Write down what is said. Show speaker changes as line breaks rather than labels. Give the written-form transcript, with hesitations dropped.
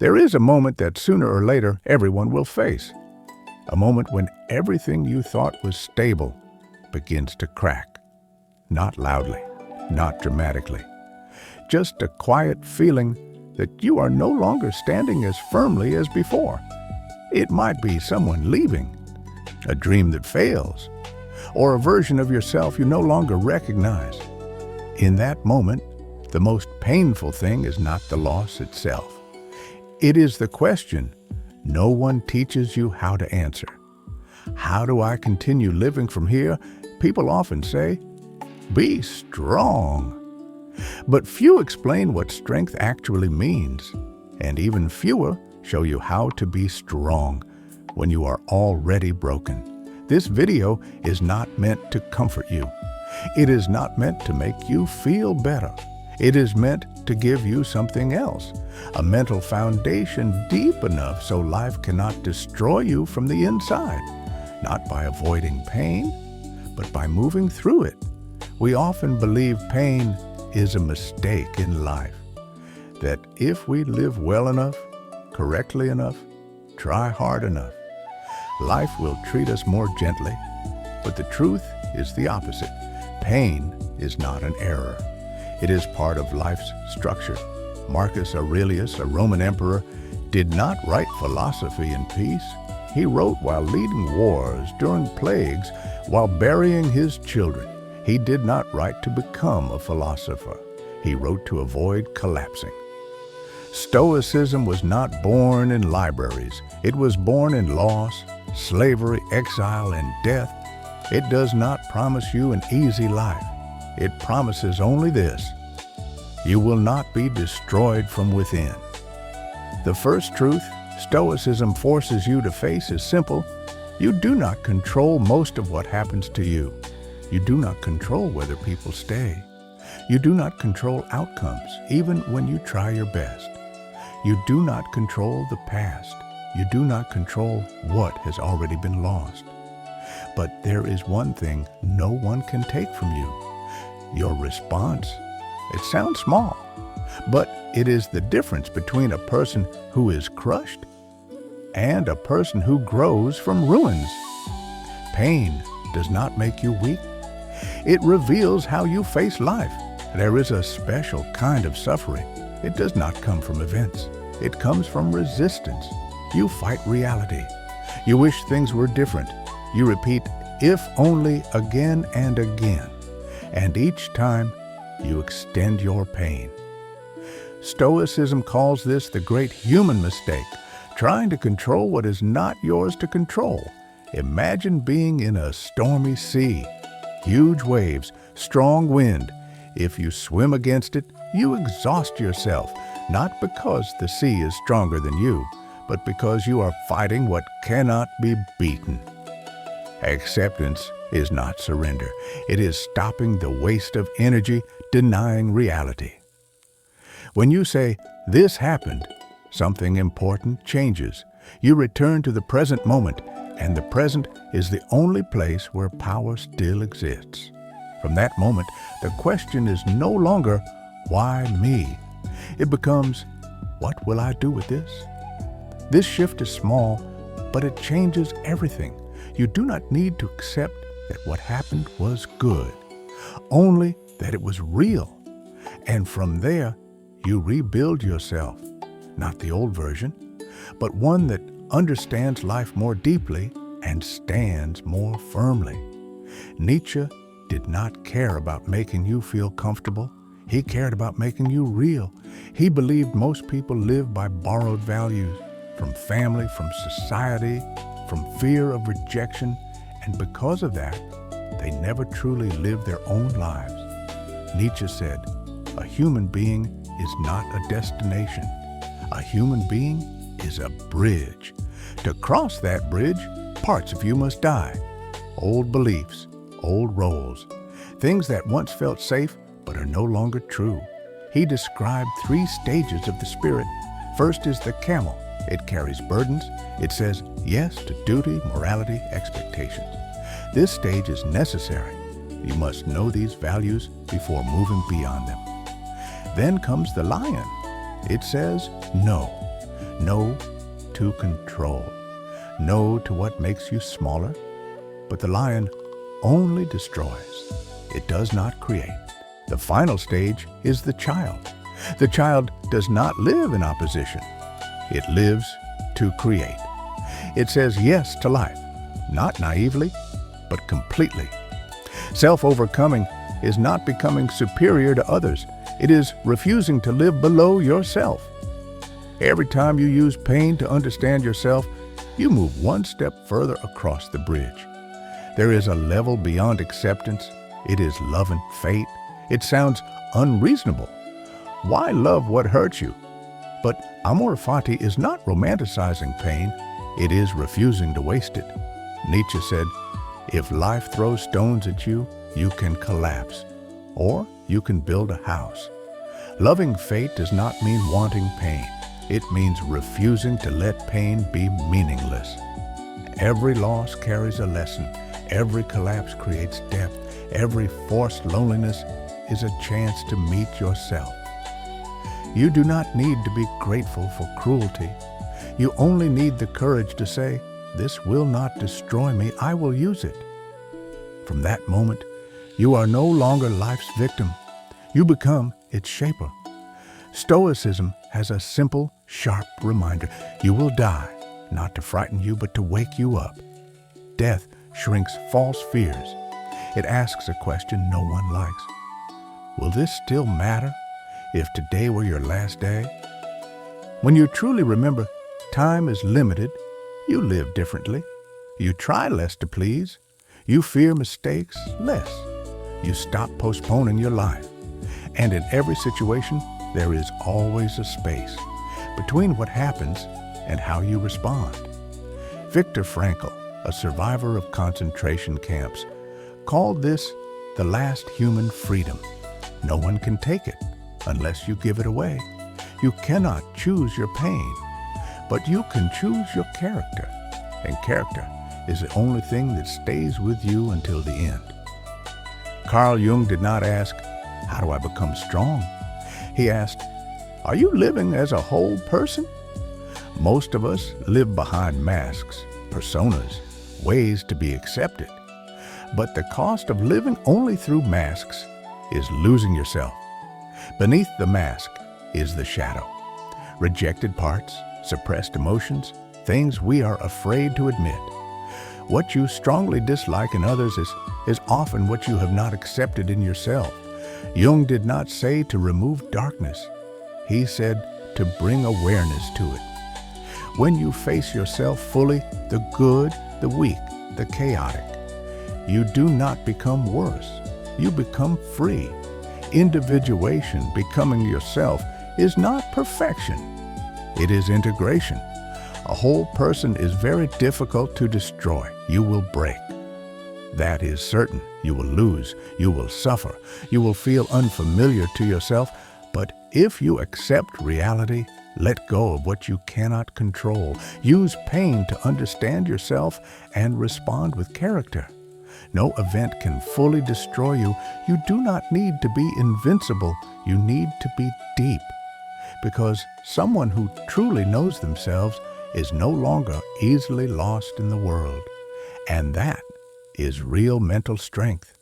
There is a moment that sooner or later everyone will face. A moment when everything you thought was stable begins to crack. Not loudly, not dramatically. Just a quiet feeling that you are no longer standing as firmly as before. It might be someone leaving, a dream that fails, or a version of yourself you no longer recognize. In that moment, the most painful thing is not the loss itself. It is the question no one teaches you how to answer. How do I continue living from here? People often say, be strong. But few explain what strength actually means, and even fewer show you how to be strong when you are already broken. This video is not meant to comfort you. It is not meant to make you feel better. It is meant to give you something else, a mental foundation deep enough so life cannot destroy you from the inside, not by avoiding pain, but by moving through it. We often believe pain is a mistake in life, that if we live well enough, correctly enough, try hard enough, life will treat us more gently. But the truth is the opposite. Pain is not an error. It is part of life's structure. Marcus Aurelius, a Roman emperor, did not write philosophy in peace. He wrote while leading wars, during plagues, while burying his children. He did not write to become a philosopher. He wrote to avoid collapsing. Stoicism was not born in libraries. It was born in loss, slavery, exile, and death. It does not promise you an easy life. It promises only this: you will not be destroyed from within. The first truth Stoicism forces you to face is simple. You do not control most of what happens to you. You do not control whether people stay. You do not control outcomes, even when you try your best. You do not control the past. You do not control what has already been lost. But there is one thing no one can take from you: your response. It sounds small, but it is the difference between a person who is crushed and a person who grows from ruins. Pain does not make you weak. It reveals how you face life. There is a special kind of suffering. It does not come from events. It comes from resistance. You fight reality. You wish things were different. You repeat, if only, again and again. And each time, you extend your pain. Stoicism calls this the great human mistake, trying to control what is not yours to control. Imagine being in a stormy sea, huge waves, strong wind. If you swim against it, you exhaust yourself, not because the sea is stronger than you, but because you are fighting what cannot be beaten. Acceptance is not surrender. It is stopping the waste of energy, denying reality. When you say, this happened, something important changes. You return to the present moment, and the present is the only place where power still exists. From that moment, the question is no longer, why me? It becomes, what will I do with this? This shift is small, but it changes everything. You do not need to accept that what happened was good, only that it was real. And from there, you rebuild yourself, not the old version, but one that understands life more deeply and stands more firmly. Nietzsche did not care about making you feel comfortable. He cared about making you real. He believed most people live by borrowed values, from family, from society, from fear of rejection, and because of that, they never truly live their own lives. Nietzsche said, a human being is not a destination. A human being is a bridge. To cross that bridge, parts of you must die. Old beliefs, old roles, things that once felt safe but are no longer true. He described 3 stages of the spirit. First is the camel. It carries burdens. It says yes to duty, morality, expectations. This stage is necessary. You must know these values before moving beyond them. Then comes the lion. It says no. No to control. No to what makes you smaller. But the lion only destroys. It does not create. The final stage is the child. The child does not live in opposition. It lives to create. It says yes to life, not naively, but completely. Self-overcoming is not becoming superior to others. It is refusing to live below yourself. Every time you use pain to understand yourself, you move one step further across the bridge. There is a level beyond acceptance. It is love and fate. It sounds unreasonable. Why love what hurts you? But amor fati is not romanticizing pain. It is refusing to waste it. Nietzsche said, if life throws stones at you, you can collapse, or you can build a house. Loving fate does not mean wanting pain. It means refusing to let pain be meaningless. Every loss carries a lesson. Every collapse creates depth. Every forced loneliness is a chance to meet yourself. You do not need to be grateful for cruelty. You only need the courage to say, this will not destroy me, I will use it. From that moment, you are no longer life's victim. You become its shaper. Stoicism has a simple, sharp reminder. You will die, not to frighten you, but to wake you up. Death shrinks false fears. It asks a question no one likes. Will this still matter if today were your last day? When you truly remember time is limited, you live differently. You try less to please. You fear mistakes less. You stop postponing your life. And in every situation, there is always a space between what happens and how you respond. Viktor Frankl, a survivor of concentration camps, called this the last human freedom. No one can take it unless you give it away. You cannot choose your pain, but you can choose your character. And character is the only thing that stays with you until the end. Carl Jung did not ask, how do I become strong? He asked, are you living as a whole person? Most of us live behind masks, personas, ways to be accepted. But the cost of living only through masks is losing yourself. Beneath the mask is the shadow. Rejected parts, suppressed emotions, things we are afraid to admit. What you strongly dislike in others is often what you have not accepted in yourself. Jung did not say to remove darkness. He said to bring awareness to it. When you face yourself fully, the good, the weak, the chaotic, you do not become worse. You become free. Individuation, becoming yourself, is not perfection. It is integration. A whole person is very difficult to destroy. You will break. That is certain. You will lose. You will suffer. You will feel unfamiliar to yourself. But if you accept reality, let go of what you cannot control. Use pain to understand yourself and respond with character. No event can fully destroy you. You do not need to be invincible. You need to be deep. Because someone who truly knows themselves is no longer easily lost in the world. And that is real mental strength.